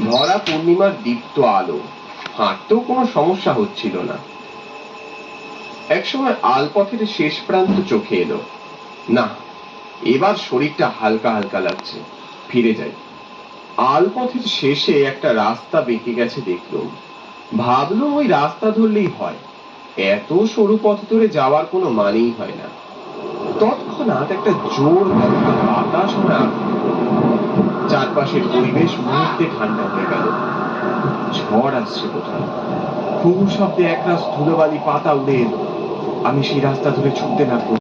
ভরা পূর্ণিমার দীপ্ত আলো, হাঁটতেও কোনো সমস্যা হচ্ছিল না। একসময় আলপথের শেষ প্রান্ত চোখে এলো। না, এবার শরীরটা হালকা হালকা লাগছে, ফিরে যাই। আলপথের শেষে একটা রাস্তা বেঁকে গেছে দেখলুম। ভাবলুম ওই রাস্তা ধরলেই হয়, এত সরু পথ ধরে যাওয়ার কোনো মানেই হয় না। তৎক্ষণাৎ একটা জোর দমকা বাতাস আমার আঘাত করল। চারপাশের পরিবেশ মুহূর্তে ঠান্ডা হয়ে গেল। ঝড় আসছে কোথাও। হু শব্দে একরাশ ধুলোবালি পাতা উড়ে এলো। আমি সেই রাস্তা ধরে ছুটতে লাগলাম।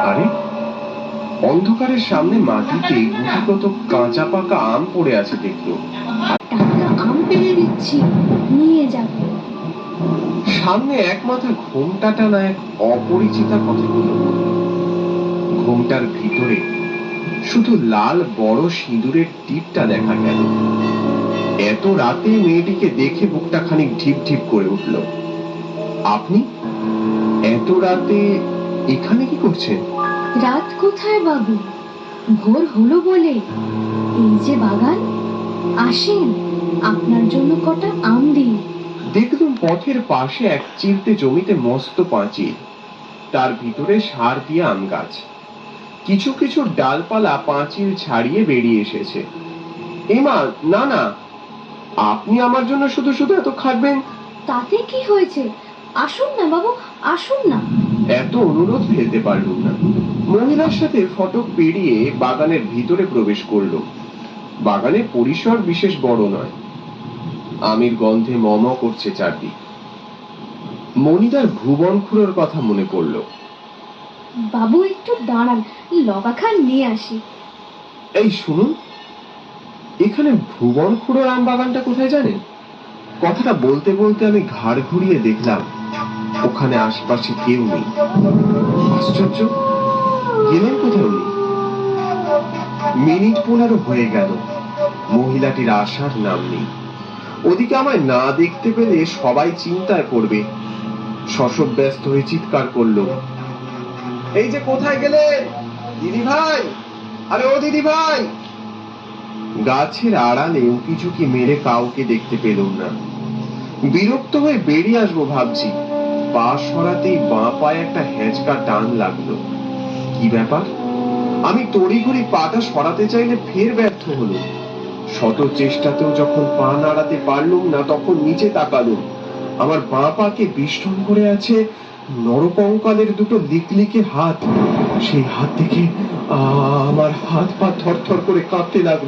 আরে, অন্ধকারের সামনে মাটিতে গুটিকত কাঁচা পাকা আম পড়ে আছে দেখলো। আম পেড়ে দিচ্ছি, নিয়ে যাবো। সামনে এক মাথা ঘোমটা টানা এক অপরিচিতা কথাগুলো। ঘোমটার ভিতরে শুধু লাল বড় সিঁদুরের টিপটা দেখা গেল। এত রাতে মেয়েটিকে দেখে বুকটা খানিক ঢিপ ঢিপ করে উঠল। আপনি এত রাতে এখানে কি করছেন? রাত কোথায় বাবু, ভোর হলো বলে। এই যে বাগান, আসেন, আপনার জন্য কটা আম দিই। দেখলুম পথের পাশে এক চিলতে জমিতে মস্ত পাঁচিল, তার ভিতরে সার দিয়ে আম গাছ। কিছু কিছু ডালপালা পাঁচিল ছাড়িয়ে বেরিয়ে এসেছে। এমা, না না, আপনি আমার জন্য শুধু শুধু এত খাটবেন? তাতে কি হয়েছে, আসুন না বাবু, আসুন না। এত অনুরোধ ফেলতে পারলুম না। মহিলার সাথে ফটক পেরিয়ে বাগানের ভিতরে প্রবেশ করল। বাগানের পরিসর বিশেষ বড় নয়। আমের গন্ধে মম করছে চারদিক। মনিদার ভুবন খুড়োর কথা মনে পড়ল। বাবু একটু দাঁড়ান, লগা খান নিয়ে আসি। এই শুনুন, এখানে ভুবন খুড়োর আম বাগানটা কোথায় জানেন? কথাটা বলতে বলতে আমি ঘাড় ঘুরিয়ে দেখলাম ওখানে আশপাশে কেউ নেই। আশ্চর্য, গেলেন কোথায় উনি? মিনিট 15 হয়ে গেল, মহিলাটির আসার নাম নেই। ওদিকে আমায় না দেখতে পেলে সবাই চিন্তায় পড়বে। শশব ব্যস্ত হয়ে চিৎকার করলো, এই যে কোথায় গেলে দিদি ভাই, আরে ও দিদি ভাই। গাছের আড়ালে উঁকি ঝুঁকি মেরে কাউকে দেখতে পেলুম না। বিরক্ত হয়ে বেরিয়ে আসবো ভাবছি, পা সরাতেই বাঁ পায়ে একটা হেঁচকা টান লাগলো। কি ব্যাপার? আমি তড়িঘড়ি পাটা সরাতে চাইলে ফের ব্যর্থ হলো। শত চেষ্টাতেও যখন পা নাড়াতে পারলুম না, তখন নিচে তাকালুম। আমার বাঁ পাকে বেষ্টন করে আছে নরকঙ্কালের দুটো লিকলিকে হাত। সেই হাত দেখে আমার হাত পা থরথর করে কাঁপতে লাগলো।